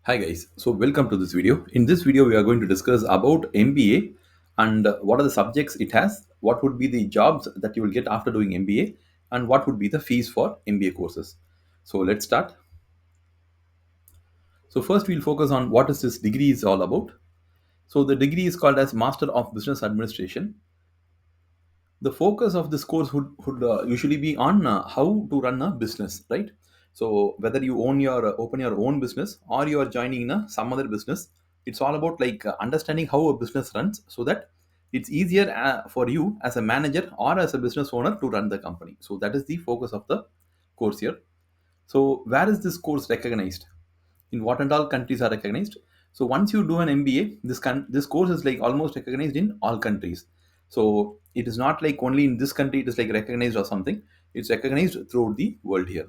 Hi guys, so welcome to this video. In this video, we are going to discuss about MBA and what are the subjects it has, what would be the jobs that you will get after doing MBA, and what would be the fees for MBA courses. So let's start. So first, we'll focus on what is this degree is all about. So the degree is called as Master of Business Administration. The focus of this course would usually be on how to run a business, right? So whether you own your open your own business or you are joining in some other business, it's all about understanding how a business runs so that it's easier for you as a manager or as a business owner to run the company. So that is the focus of the course here. So where is this course recognized? In what and all countries are recognized? So once you do an MBA, this course is like almost recognized in all countries. So it is not like only in this country it is like recognized or something. It's recognized throughout the world here.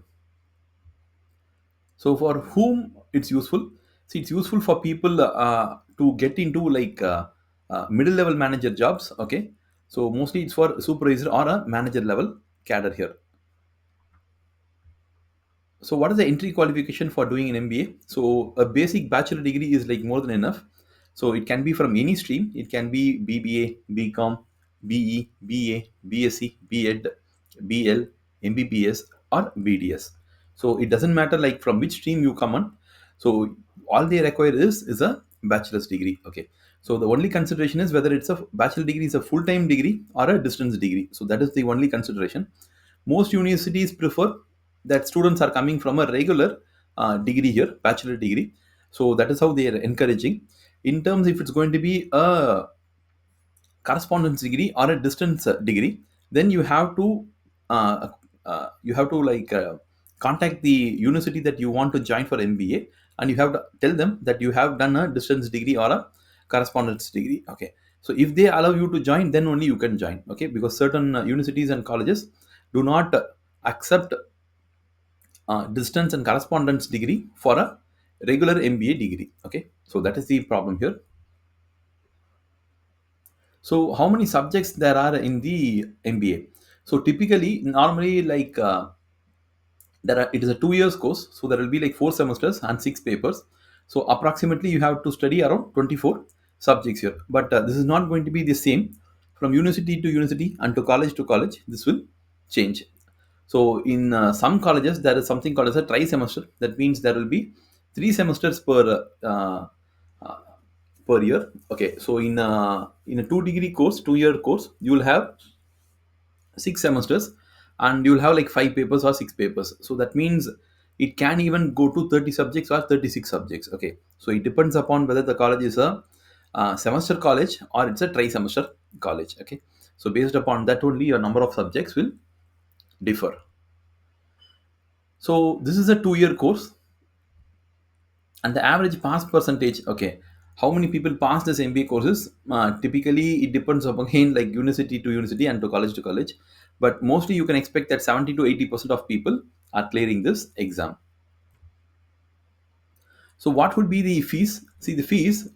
So for whom it's useful? See, it's useful for people to get into middle level manager jobs. Okay, so mostly it's for supervisor or a manager level cadre here. So what is the entry qualification for doing an MBA? So a basic bachelor degree is like more than enough. So it can be from any stream. It can be BBA, BCom, BE, BA, BSc, BEd, BL, MBBS, or BDS. So it doesn't matter like from which stream you come on. So all they require is a bachelor's degree. Okay. So the only consideration is whether it's a bachelor degree is a full time degree or a distance degree. So that is the only consideration. Most universities prefer that students are coming from a regular degree here, bachelor degree. So that is how they are encouraging. In terms if it's going to be a correspondence degree or a distance degree, then uh, you have to contact the university that you want to join for MBA, and you have to tell them that you have done a distance degree or a correspondence degree. Okay, so if they allow you to join, then only you can join. Okay, because certain universities and colleges do not accept distance and correspondence degree for a regular MBA degree. Okay, so that is the problem here. So how many subjects there are in the MBA? So typically, normally it is a 2 years course, so there will be like 4 semesters and 6 papers. So approximately you have to study around 24 subjects here. But this is not going to be the same from university to university and to college to college. This will change. So in some colleges, there is something called as a tri-semester. That means there will be 3 semesters uh, per year. Okay, so in a 2 degree course, 2 year course, you will have 6 semesters, and you will have like 5 papers or 6 papers. So that means it can even go to 30 subjects or 36 subjects. Okay, so it depends upon whether the college is a semester college or it's a tri-semester college. Okay, so based upon that only your number of subjects will differ. So this is a 2 year course, and the average pass percentage. Okay, how many people pass this MBA courses? Typically, it depends upon again like university to university and to college, but mostly you can expect that 70 to 80% of people are clearing this exam. So what would be the fees? See, the fees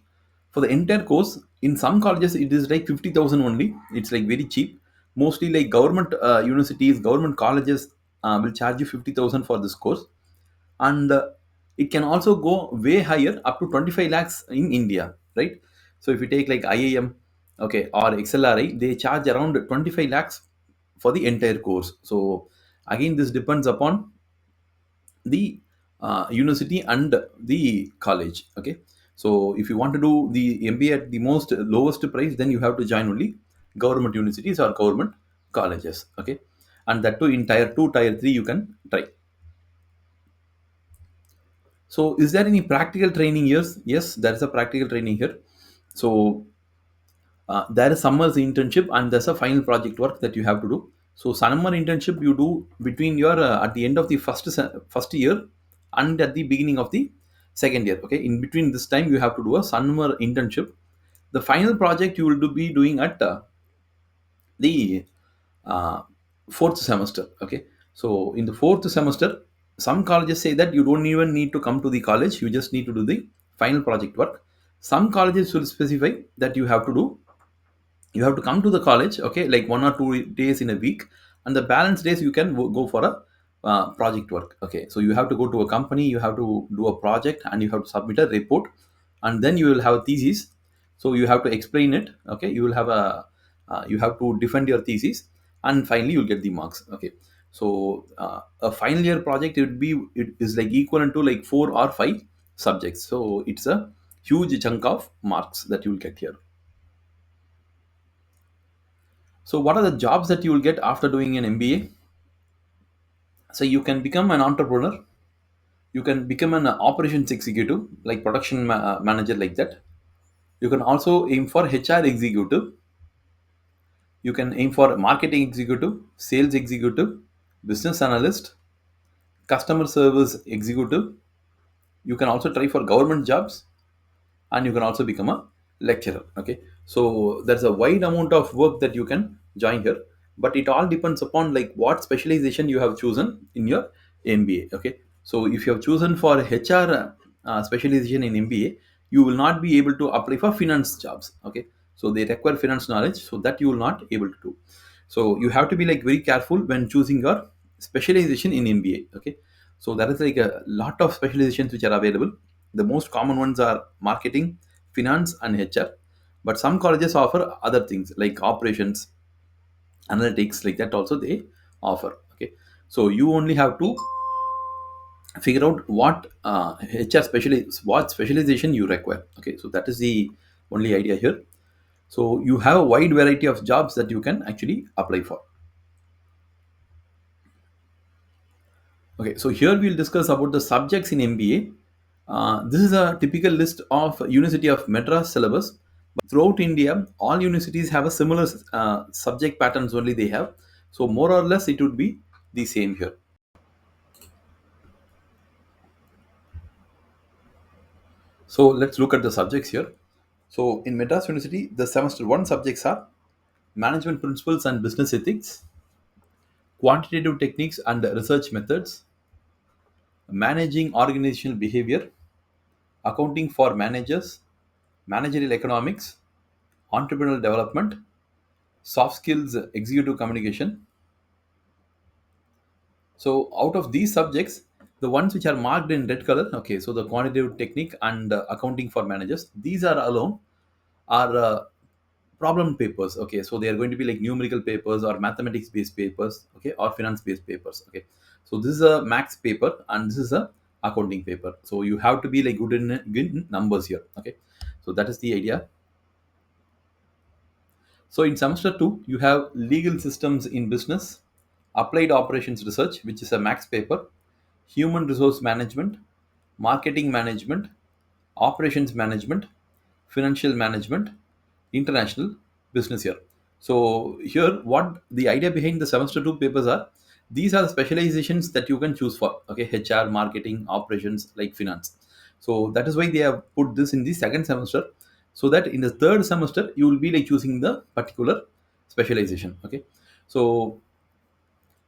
for the entire course in some colleges it is like 50,000 only. It's like very cheap. Mostly like government universities, government colleges will charge you 50,000 for this course, and it can also go way higher up to 25 lakhs in India, right? So if you take like IIM, okay, or XLRI, they charge around 25 lakhs for the entire course. So again, this depends upon the university and the college. Okay, so if you want to do the MBA at the most lowest price, then you have to join only government universities or government colleges. Okay, and that too in tier 2, tier 3 you can try. So, is there any practical training here? Yes, there is a practical training here. So, there is summer's internship and there's a final project work that you have to do. So, summer internship you do between your at the end of the first year and at the beginning of the second year. Okay, in between this time you have to do a summer internship. The final project you will be doing at the uh, fourth semester. Okay, so in the fourth semester, some colleges say that you don't even need to come to the college, you just need to do the final project work. Some colleges will specify that you have to come to the college, okay, like 1 or 2 days in a week, and the balance days you can go for a project work. Okay, so you have to go to a company, you have to do a project, and you have to submit a report, and then you will have a thesis. So you have to explain it. Okay, you will have a you have to defend your thesis, and finally you'll get the marks. Okay, so a final year project, it is like equivalent to like 4 or 5 subjects. So it's a huge chunk of marks that you will get here. So what are the jobs that you will get after doing an MBA? So you can become an entrepreneur, you can become an operations executive like production manager like that. You can also aim for HR executive, you can aim for marketing executive, sales executive, business analyst, customer service executive. You can also try for government jobs, and you can also become a lecturer. Okay, so there's a wide amount of work that you can join here, but it all depends upon like what specialization you have chosen in your MBA. Okay, so if you have chosen for HR specialization in MBA, you will not be able to apply for finance jobs. Okay, so they require finance knowledge, so that you will not able to do. So you have to be like very careful when choosing your specialization in MBA. Okay, so there is like a lot of specializations which are available. The most common ones are marketing, finance, and HR. But some colleges offer other things like operations, analytics, like that also they offer. Okay, so you only have to figure out what what specialization you require. Okay, so that is the only idea here. So you have a wide variety of jobs that you can actually apply for. Okay, so here we'll discuss about the subjects in MBA. This is a typical list of University of Madras syllabus. Throughout India, all universities have a similar subject patterns only they have. So more or less, it would be the same here. So let's look at the subjects here. So in Madras University, the semester one subjects are management principles and business ethics, quantitative techniques and research methods, managing organizational behavior, accounting for managers, managerial economics, entrepreneurial development, soft skills, executive communication. So out of these subjects, the ones which are marked in red color, okay, so the quantitative technique and accounting for managers, these are alone are problem papers. Okay, so they are going to be like numerical papers or mathematics based papers, okay, or finance based papers. Okay, so this is a max paper and this is a accounting paper. So you have to be like good in numbers here. Okay, so that is the idea. So in semester two, you have legal systems in business, applied operations research, which is a max paper, human resource management, marketing management, operations management, financial management, international business here. So here, what the idea behind the semester two papers are, these are the specializations that you can choose for. Okay, HR, marketing, operations, like finance. So that is why they have put this in the second semester, so that in the third semester you will be like choosing the particular specialization. Okay, so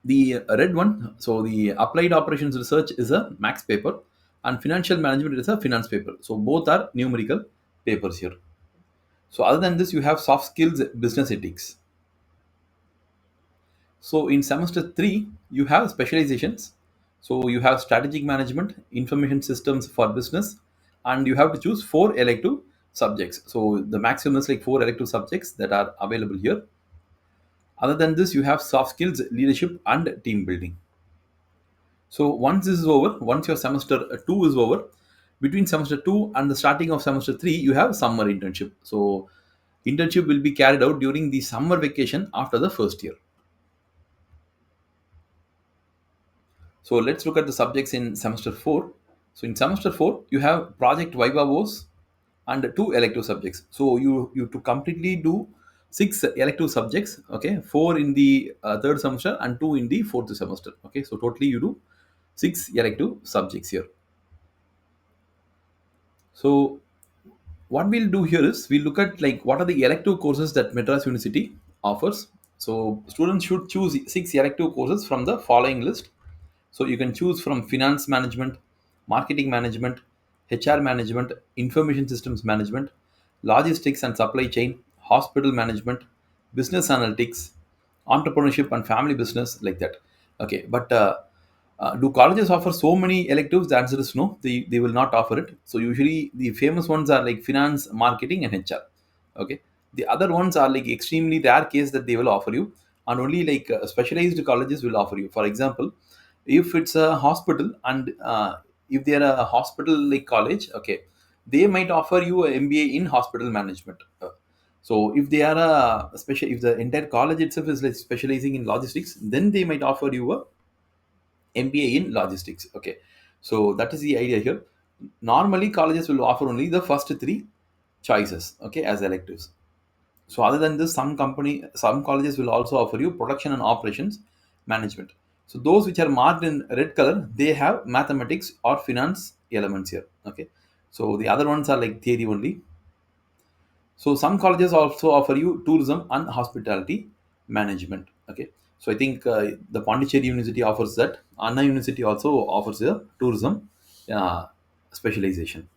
the red one, so the applied operations research is a max paper, and financial management is a finance paper. So both are numerical papers here. So other than this, you have soft skills, business ethics. So in semester three, you have specializations. So you have strategic management, information systems for business, and you have to choose 4 elective subjects. So the maximum is like 4 elective subjects that are available here. Other than this, you have soft skills, leadership, and team building. So once this is over, once your semester two is over, between semester two and the starting of semester three, you have summer internship. So internship will be carried out during the summer vacation after the first year. So let's look at the subjects in semester four. So in semester four, you have project vivavos and 2 elective subjects. So you to completely do 6 elective subjects. Okay, 4 in the third semester and 2 in the fourth semester. Okay, so totally you do 6 elective subjects here. So what we'll do here is we'll look at like what are the elective courses that Madras University offers. So students should choose 6 elective courses from the following list. So you can choose from finance management, marketing management, HR management, information systems management, logistics and supply chain, hospital management, business analytics, entrepreneurship and family business, like that. Okay, but Do colleges offer so many electives? The answer is no. They will not offer it. So usually the famous ones are like finance, marketing, and HR. Okay. The other ones are like extremely rare case that they will offer you, and only like specialized colleges will offer you. For example, if it's a hospital and if they are a hospital like college, okay, they might offer you a MBA in hospital management. So if they are a special, if the entire college itself is like specializing in logistics, then they might offer you a MBA in logistics. Okay, so that is the idea here. Normally, colleges will offer only the first three choices, okay, as electives. So other than this, some colleges will also offer you production and operations management. So those which are marked in red color, they have mathematics or finance elements here. Okay, so the other ones are like theory only. So some colleges also offer you tourism and hospitality management. Okay, so I think the Pondicherry University offers that. Anna University also offers a tourism uh, specialization.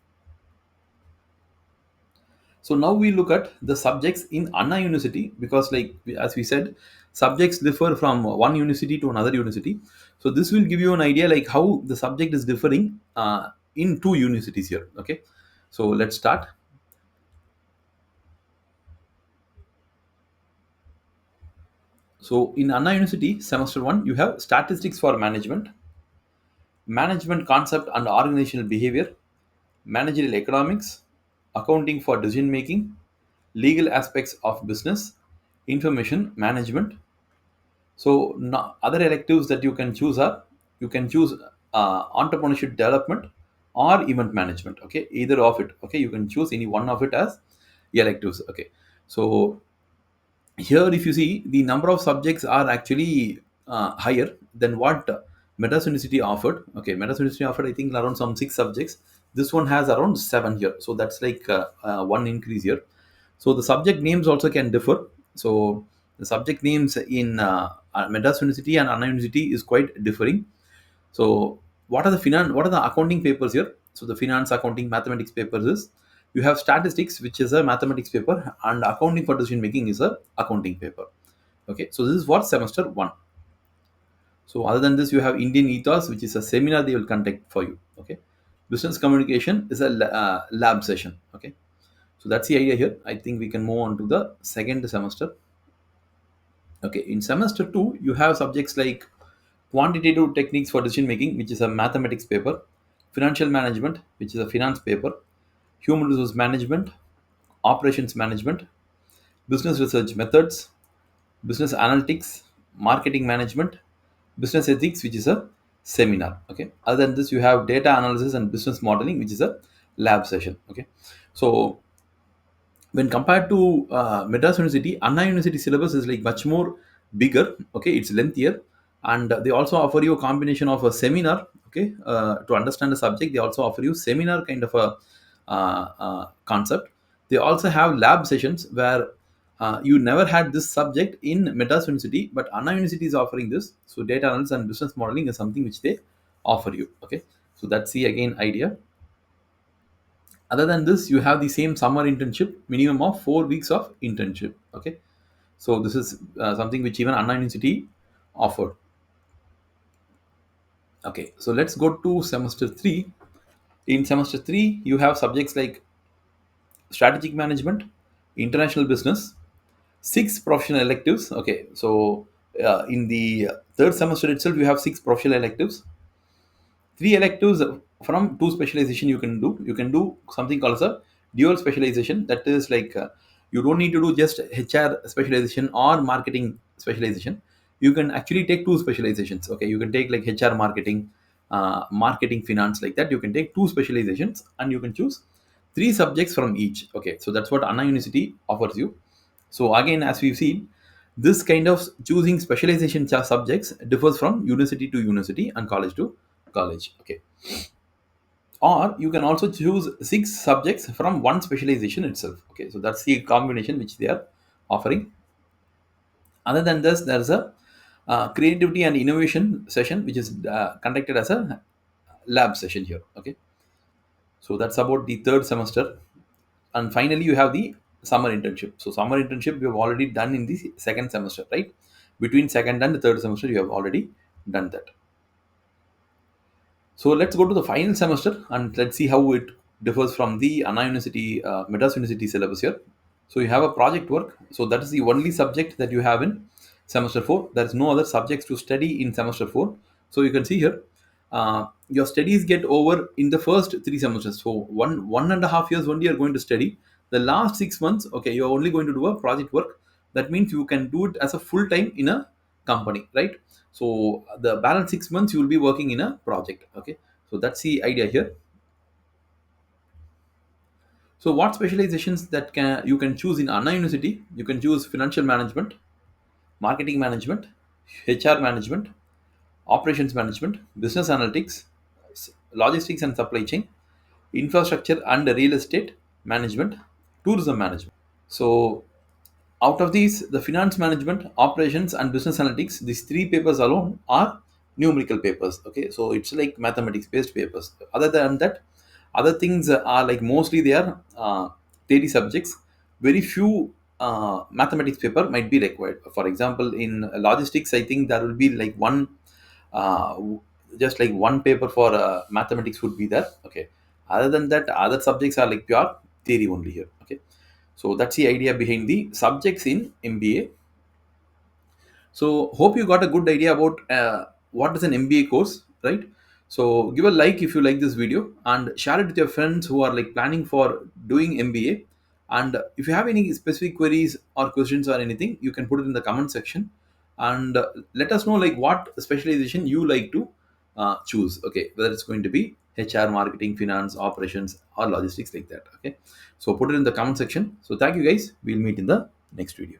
So now we look at the subjects in Anna University because, like as we said, subjects differ from one university to another university. So this will give you an idea like how the subject is differing in two universities here. Okay, so let's start. So in Anna University, semester one, you have statistics for management, management concept and organizational behavior, managerial economics, accounting for decision making, legal aspects of business, information management. So other electives that you can choose are you can choose entrepreneurship development or event management. Okay, either of it. Okay, you can choose any one of it as electives. Okay, so here if you see the number of subjects are actually higher than what Madras University offered. Okay, Madras University offered I think around some six subjects. This one has around seven here, so that's like one increase here. So the subject names also can differ. So the subject names in Madras University and Anna University is quite differing. So what are the accounting papers here? So the finance, accounting, mathematics papers is you have statistics, which is a mathematics paper, and accounting for decision making is a accounting paper. Okay, so this is what semester one. So other than this, you have Indian ethos, which is a seminar they will conduct for you. Okay, business communication is a lab session. Okay, so that's the idea here. I think we can move on to the second semester. Okay, in semester two, you have subjects like quantitative techniques for decision making, which is a mathematics paper, financial management, which is a finance paper, human resource management, operations management, business research methods, business analytics, marketing management, business ethics, which is a seminar. Okay. Other than this, you have data analysis and business modeling, which is a lab session. Okay. So when compared to Madras University, Anna University syllabus is like much more bigger. Okay, it's lengthier, and they also offer you a combination of a seminar. Okay, to understand the subject, they also offer you seminar kind of a concept. They also have lab sessions where you never had this subject in Madras University, but Anna University is offering this. So data analysis and business modeling is something which they offer you. Okay, so that's the again idea. Other than this, you have the same summer internship, minimum of 4 weeks of internship. Okay, so this is something which even Anna University offered. Okay, so let's go to semester three. In semester three, you have subjects like strategic management, international business, six professional electives. Okay, so in the third semester itself, you have six professional electives, three electives from two specialization you can do something called as a dual specialization. That is like you don't need to do just HR specialization or marketing specialization. You can actually take two specializations. Okay, you can take like HR marketing, marketing finance, like that you can take two specializations and you can choose three subjects from each. Okay, so that's what Anna University offers you. So again, as we've seen, this kind of choosing specialization subjects differs from university to university and college to college. Okay, or you can also choose six subjects from one specialization itself. Okay, so that's the combination which they are offering. Other than this, there's a creativity and innovation session which is conducted as a lab session here. Okay, so that's about the third semester. And finally, you have the summer internship. So summer internship we have already done in the second semester, right? Between second and the third semester, you have already done that. So let's go to the final semester and let's see how it differs from the Anna University, Madras University syllabus here. So you have a project work. So that is the only subject that you have in semester 4. There is no other subjects to study in semester 4. So you can see here, your studies get over in the first 3 semesters. So one and a half years only you are going to study. The last 6 months, okay, you are only going to do a project work. That means you can do it as a full time in a company, right? So the balance 6 months you will be working in a project. Okay, so that's the idea here. So what specializations that can you can choose in Anna University? You can choose financial management, marketing management, HR management, operations management, business analytics, logistics and supply chain, infrastructure and real estate management, tourism management. So out of these, the finance management, operations, and business analytics, these three papers alone are numerical papers. Okay, so it's like mathematics based papers. Other than that, other things are like mostly they are theory subjects. Very few mathematics paper might be required. For example, in logistics, I think there will be like one, uh, just like one paper for mathematics would be there. Okay, other than that, other subjects are like pure theory only here. Okay, so that's the idea behind the subjects in MBA. So hope you got a good idea about what is an MBA course, right? So give a like if you like this video and share it with your friends who are like planning for doing MBA. And if you have any specific queries or questions or anything, you can put it in the comment section and let us know like what specialization you like to choose. Okay, whether it's going to be HR, marketing, finance, operations, or logistics like that. Okay, so put it in the comment section. So thank you guys. We'll meet in the next video.